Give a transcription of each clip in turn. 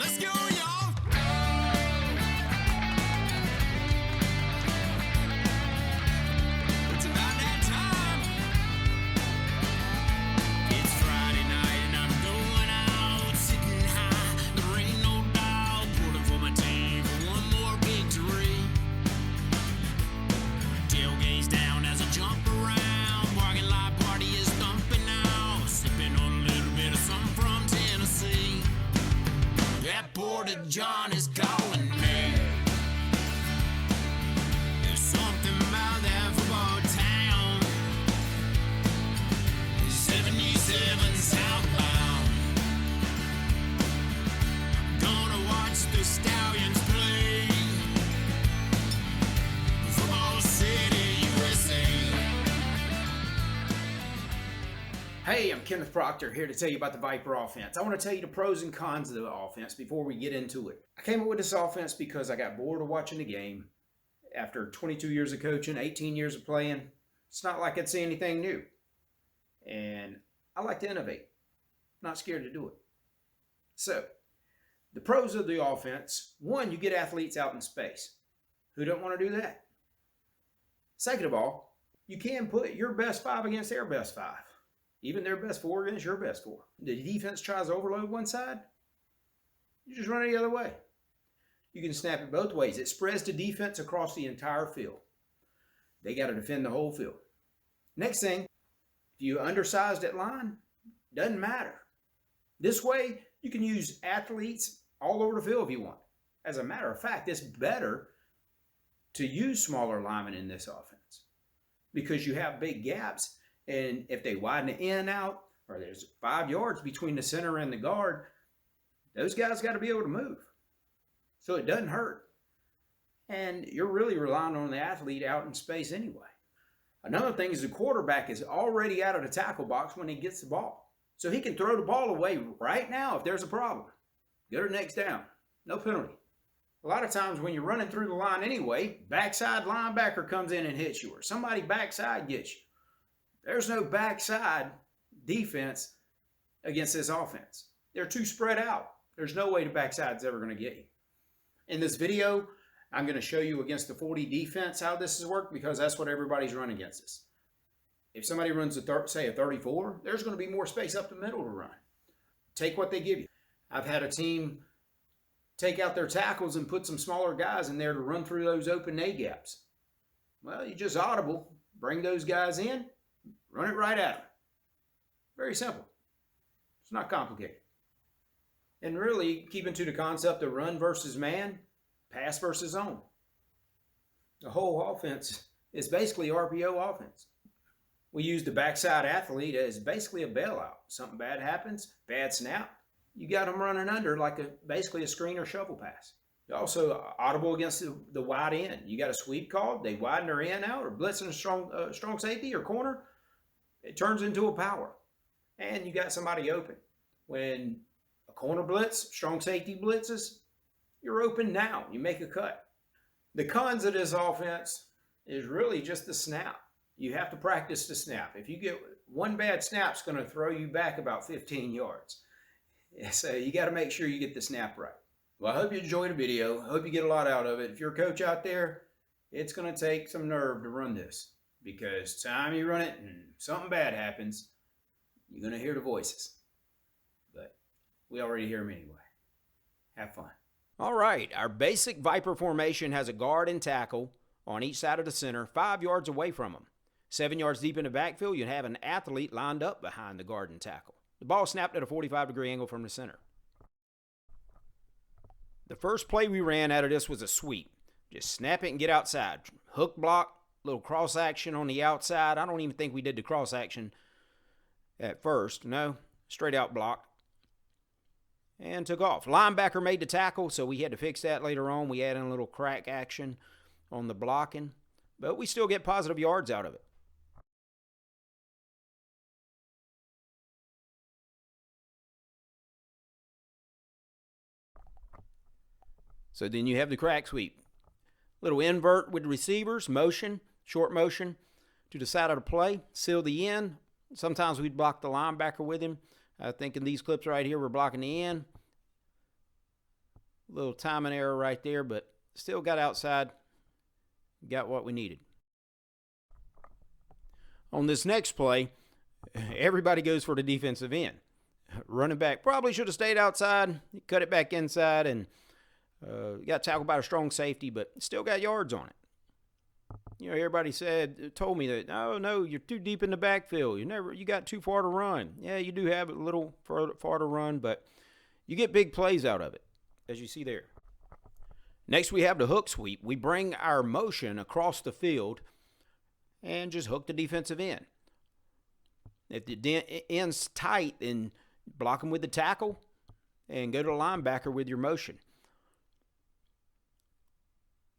Let's go, y'all. It's about that time. It's Friday night and I'm going out, sitting high. There ain't no doubt, pulling for my team for one more victory. Tailgate's down as I jump around. Parking lot party is thumping now. Sipping on a little bit of something from Tennessee. That Porter John is calling me. There's something about that football town. 77 southbound. Gonna watch the Stallions play. Football City, USA. Hey, I'm Kenneth Proctor here to tell you about the Viper offense. I want to tell you the pros and cons of the offense before we get into it. I came up with this offense because I got bored of watching the game. After 22 years of coaching, 18 years of playing, it's not like I'd see anything new. And I like to innovate. Not scared to do it. So, the pros of the offense. One, you get athletes out in space. Who don't want to do that? Second of all, you can put your best five against their best five. Even their best four against your best four. The defense tries to overload one side, you just run it the other way. You can snap it both ways. It spreads the defense across the entire field. They got to defend the whole field. Next thing, if you undersized at line, doesn't matter. This way, you can use athletes all over the field if you want. As a matter of fact, it's better to use smaller linemen in this offense because you have big gaps. And if they widen the in out, or there's 5 yards between the center and the guard, those guys got to be able to move. So it doesn't hurt. And you're really relying on the athlete out in space anyway. Another thing is the quarterback is already out of the tackle box when he gets the ball. So he can throw the ball away right now if there's a problem. Get her next down. No penalty. A lot of times when you're running through the line anyway, backside linebacker comes in and hits you, or somebody backside gets you. There's no backside defense against this offense. They're too spread out. There's no way the backside's ever going to get you. In this video, I'm going to show you against the 40 defense how this has worked because that's what everybody's run against us. If somebody runs say a 34, there's going to be more space up the middle to run. Take what they give you. I've had a team take out their tackles and put some smaller guys in there to run through those open A gaps. Well, you just audible, bring those guys in, run it right at them. Very simple. It's not complicated. And really, keeping to the concept of run versus man, pass versus zone. The whole offense is basically RPO offense. We use the backside athlete as basically a bailout. Something bad happens, bad snap, you got them running under like basically a screen or shovel pass. You also audible against the wide end. You got a sweep called, they widen their end out or blitzing a strong safety or corner. It turns into a power. And you got somebody open. When a corner blitz, strong safety blitzes, you're open now. You make a cut. The cons of this offense is really just the snap. You have to practice the snap. If you get one bad snap, it's going to throw you back about 15 yards. So you got to make sure you get the snap right. Well, I hope you enjoyed the video. I hope you get a lot out of it. If you're a coach out there, it's going to take some nerve to run this. Because time you run it and something bad happens, you're going to hear the voices. But we already hear them anyway. Have fun. All right, our basic Viper formation has a guard and tackle on each side of the center, 5 yards away from them. 7 yards deep in the backfield, you have an athlete lined up behind the guard and tackle. The ball snapped at a 45-degree angle from the center. The first play we ran out of this was a sweep. Just snap it and get outside. Hook block. Little cross action on the outside. I don't even think we did the cross action at first. No, straight out block. And took off. Linebacker made the tackle, so we had to fix that later on. We added a little crack action on the blocking. But we still get positive yards out of it. So then you have the crack sweep. Little invert with receivers, motion, short motion to the side of the play, seal the end. Sometimes we'd block the linebacker with him. I think in these clips right here, we're blocking the end. little timing error right there, but still got outside, got what we needed. On this next play, everybody goes for the defensive end. Running back probably should have stayed outside, cut it back inside, and got tackled by a strong safety, but still got yards on it. Everybody told me that, oh no, you're too deep in the backfield. You got too far to run. Yeah, you do have a little far to run, but you get big plays out of it, as you see there. Next, we have the hook sweep. We bring our motion across the field and just hook the defensive end. If the end's tight, then block them with the tackle and go to the linebacker with your motion.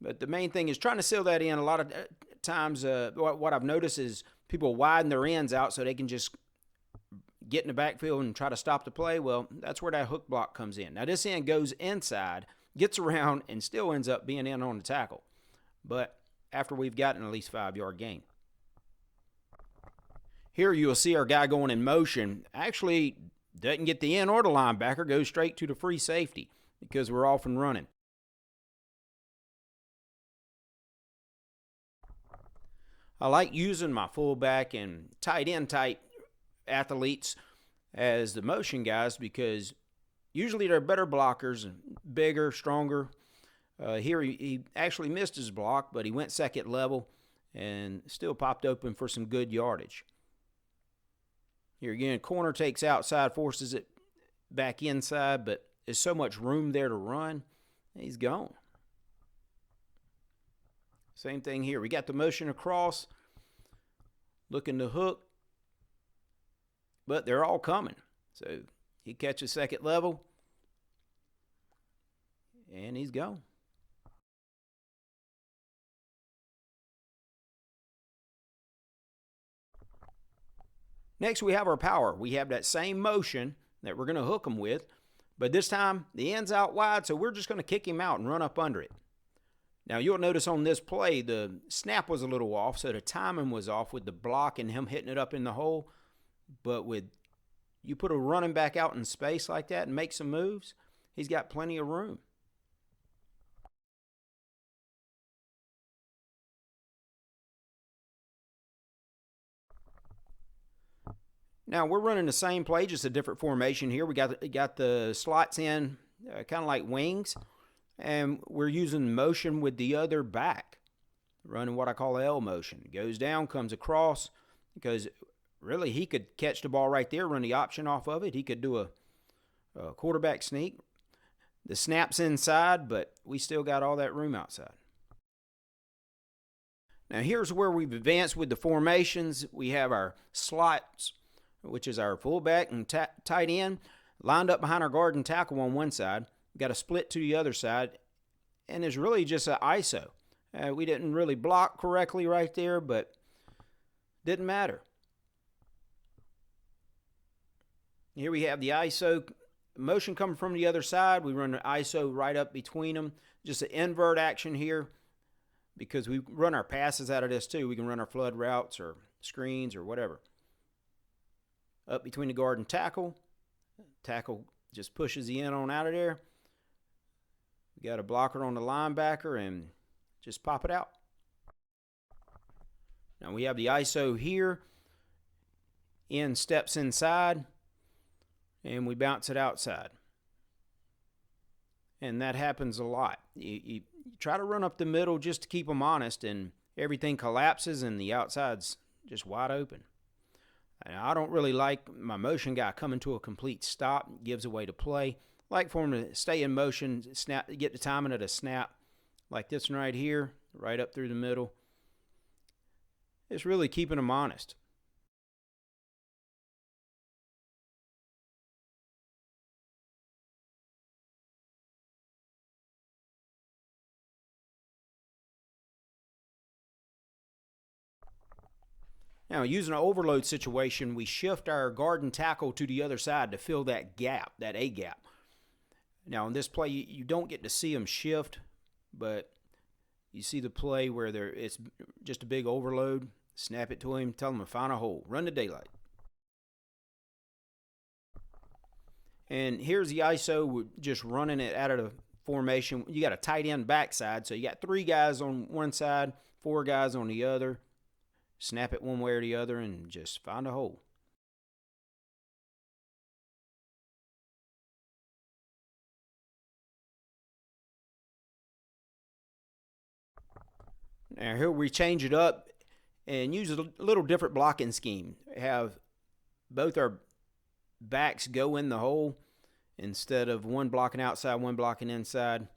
But the main thing is trying to seal that in. A lot of times what I've noticed is people widen their ends out so they can just get in the backfield and try to stop the play. Well, that's where that hook block comes in. Now, this end goes inside, gets around, and still ends up being in on the tackle. But after we've gotten at least 5-yard gain. Here you'll see our guy going in motion. Actually doesn't get the end or the linebacker, goes straight to the free safety because we're off and running. I like using my fullback and tight end type athletes as the motion guys because usually they're better blockers, bigger, stronger. Here he actually missed his block, but he went second level and still popped open for some good yardage. Here again, corner takes outside, forces it back inside, but there's so much room there to run, he's gone. Same thing here. We got the motion across, looking to hook, but they're all coming. So he catches second level, and he's gone. Next, we have our power. We have that same motion that we're going to hook him with, but this time the end's out wide, so we're just going to kick him out and run up under it. Now, you'll notice on this play, the snap was a little off, so the timing was off with the block and him hitting it up in the hole. But you put a running back out in space like that and make some moves, he's got plenty of room. Now, we're running the same play, just a different formation here. We got the slots in kind of like wings. And we're using motion with the other back, running what I call L motion. Goes down, comes across, because really he could catch the ball right there, run the option off of it. He could do a quarterback sneak. The snap's inside, but we still got all that room outside. Now here's where we've advanced with the formations. We have our slots, which is our fullback and tight end, lined up behind our guard and tackle on one side. Got a split to the other side, and it's really just an ISO. We didn't really block correctly right there, but didn't matter. Here we have the ISO motion coming from the other side. We run the ISO right up between them. Just an invert action here because we run our passes out of this too. We can run our flood routes or screens or whatever. Up between the guard and tackle. Tackle just pushes the end on out of there. We got a blocker on the linebacker and just pop it out. Now we have the ISO here. End steps inside and we bounce it outside. And that happens a lot. You try to run up the middle just to keep them honest and everything collapses and the outside's just wide open. And I don't really like my motion guy coming to a complete stop, gives away the play. I like for him to stay in motion, snap, get the timing of the snap, like this one right here, right up through the middle. It's really keeping them honest. Now, using an overload situation, we shift our guard and tackle to the other side to fill that gap, that A gap. Now, in this play, you don't get to see them shift, but you see the play where it's just a big overload. Snap it to him, tell him to find a hole, run the daylight. And here's the ISO, we're just running it out of the formation. You got a tight end backside, so you got 3 guys on one side, 4 guys on the other. Snap it one way or the other and just find a hole. Now here we change it up and use a little different blocking scheme. Have both our backs go in the hole instead of one blocking outside, one blocking inside.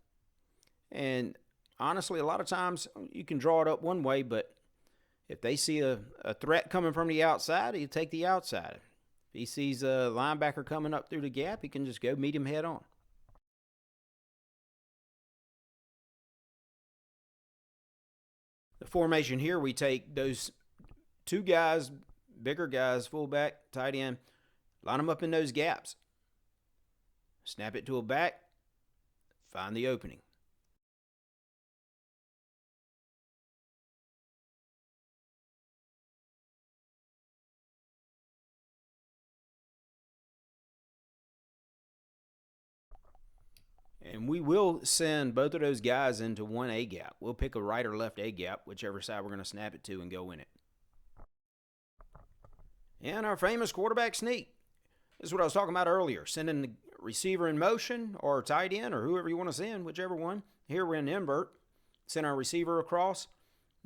And honestly, a lot of times you can draw it up one way, but if they see a threat coming from the outside, he'll take the outside. If he sees a linebacker coming up through the gap, he can just go meet him head on. The formation here, we take those 2 guys, bigger guys, fullback, tight end, line them up in those gaps. Snap it to a back, find the opening. And we will send both of those guys into one A gap. We'll pick a right or left A gap, whichever side we're going to snap it to, and go in it. And our famous quarterback sneak. This is what I was talking about earlier. Sending the receiver in motion or tight end or whoever you want to send, whichever one. Here we're in invert. Send our receiver across.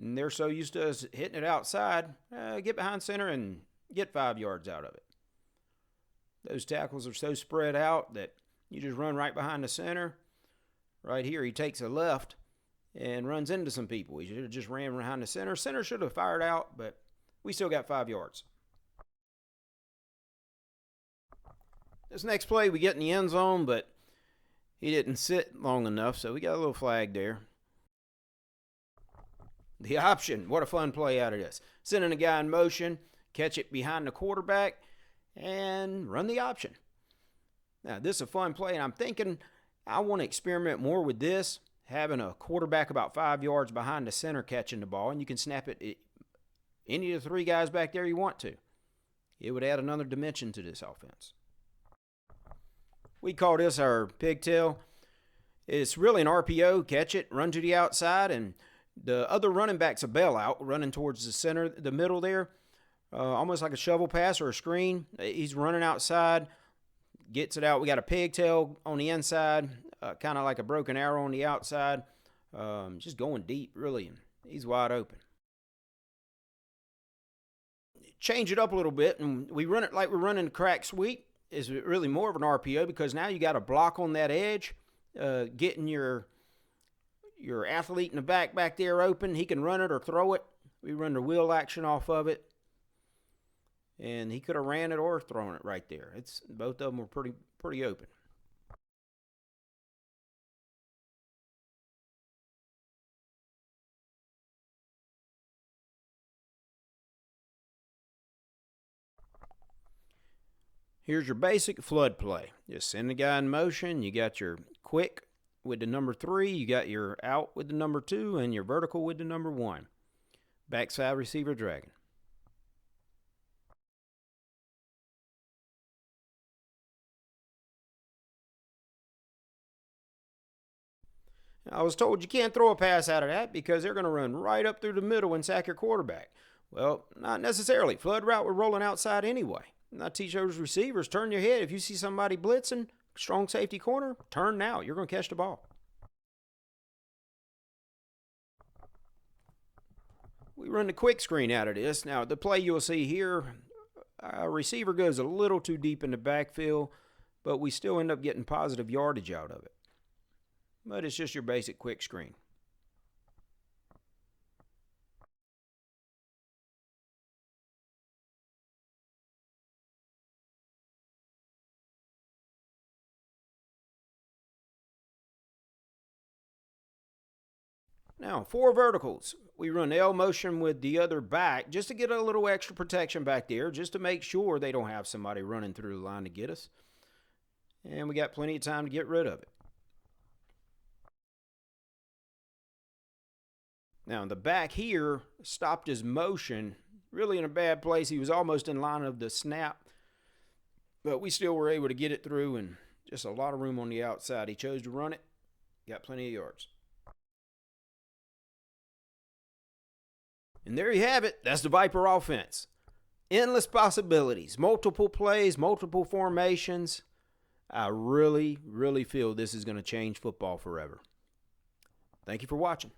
And they're so used to us hitting it outside. Get behind center and get 5 yards out of it. Those tackles are so spread out that you just run right behind the center. Right here, he takes a left and runs into some people. He should have just ran behind the center. Center should have fired out, but we still got 5 yards. This next play, we get in the end zone, but he didn't sit long enough, so we got a little flag there. The option, what a fun play out of this. Sending a guy in motion, catch it behind the quarterback, and run the option. Now, this is a fun play, and I'm thinking I want to experiment more with this, having a quarterback about 5 yards behind the center catching the ball, and you can snap it any of the 3 guys back there you want to. It would add another dimension to this offense. We call this our pigtail. It's really an RPO, catch it, run to the outside, and the other running back's a bailout, running towards the center, the middle there, almost like a shovel pass or a screen. He's running outside, gets it out. We got a pigtail on the inside, kind of like a broken arrow on the outside, just going deep, really, and he's wide open. Change it up a little bit, and we run it like we're running a crack sweep. Is really more of an RPO because now you got a block on that edge, getting your athlete in the back there open. He can run it or throw it. We run the wheel action off of it, and he could have ran it or thrown it right there. It's both of them were pretty open. Here's your basic flood play. Just send the guy in motion. You got your quick with the number 3. You got your out with the number 2 and your vertical with the number 1. Backside receiver dragging. I was told you can't throw a pass out of that because they're going to run right up through the middle and sack your quarterback. Well, not necessarily. Flood route, we're rolling outside anyway. And I teach those receivers, turn your head. If you see somebody blitzing, strong safety corner, turn now. You're going to catch the ball. We run the quick screen out of this. Now, the play you'll see here, our receiver goes a little too deep in the backfield, but we still end up getting positive yardage out of it. But it's just your basic quick screen. Now, 4 verticals. We run L motion with the other back just to get a little extra protection back there, just to make sure they don't have somebody running through the line to get us. And we got plenty of time to get rid of it. Now, the back here stopped his motion, really in a bad place. He was almost in line of the snap, but we still were able to get it through and just a lot of room on the outside. He chose to run it, Got plenty of yards. And there you have it. That's the Viper offense. Endless possibilities, multiple plays, multiple formations. I really, really feel this is going to change football forever. Thank you for watching.